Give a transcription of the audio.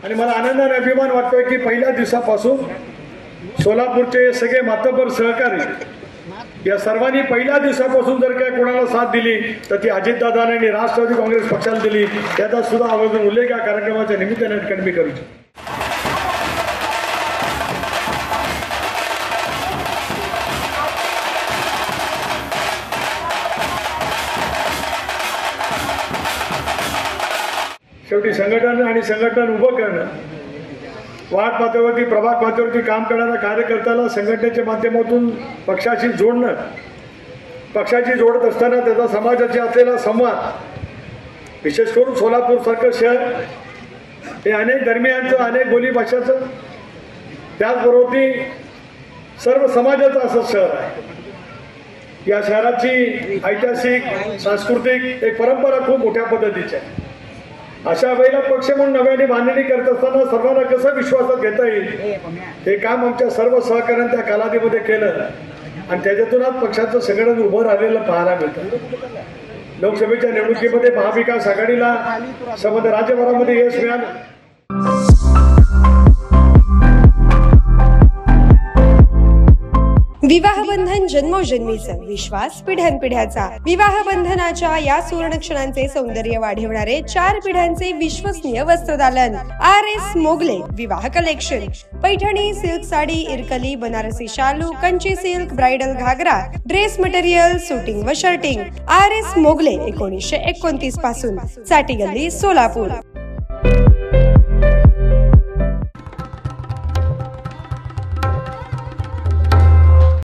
आणि मला आनंद आणि अभिमान वाटतोय की पहिल्या दिवसापासून सोलापूरचे सगळे मातब्बर सहकारी या सर्वांनी पहिल्या दिवसापासून जर काय कोणाला साथ दिली तर ती अजितदादांनी आणि राष्ट्रवादी काँग्रेस पक्षाला दिली, त्याचा सुद्धा आवर्जून उल्लेख या कार्यक्रमाच्या निमित्ताने ठिकाणी मी करू इच्छितो. शेवटी संघटन आणि संघटन उभं करणं, वार्ड पातळीवरती प्रभाग पातळीवरती काम करणाऱ्या कार्यकर्त्याला संघटनेच्या माध्यमातून पक्षाशी जोडणं, पक्षाशी जोडत असताना त्याचा समाजाशी असलेला संवाद, विशेष करून सोलापूरसारखं शहर हे अनेक धर्मियांचं, अनेक बोलीभाषाचं, त्याचबरोबर सर्व समाजाचं असं शहर आहे. या शहराची ऐतिहासिक, सांस्कृतिक एक परंपरा खूप मोठ्या पद्धतीची आहे. अशा वेळेला पक्ष म्हणून नव्याने बांधणी करत असताना सर्वांना कसं विश्वासात घेता येईल हे काम आमच्या सर्व सहकार्यांनी त्या कालावधीमध्ये केलं आणि त्याच्यातूनच पक्षाचं संघटन उभं राहिलेलं पाहायला मिळतं. लोकसभेच्या निवडणुकीमध्ये महाविकास आघाडीला संबंध राज्यभरामध्ये यश मिळालं. विवाहबंधन जन्मोजन्मीचं, विश्वास पिढ्यानपिढ्याचा. विवाहबंधनाच्या या सुवर्ण क्षणांचे सौंदर्य वाढवणारे 4 पिढ्यांचे विश्वसनीय वस्त्रदालन RS मोगले विवाह कलेक्शन. पैठणी, सिल्क साडी, इरकली, बनारसी शालू, कंची सिल्क, ब्राइडल घागरा, ड्रेस मटेरियल, सुटिंग व शर्टिंग. RS मोगले 1929 पासून, साठी गल्ली, सोलापूर.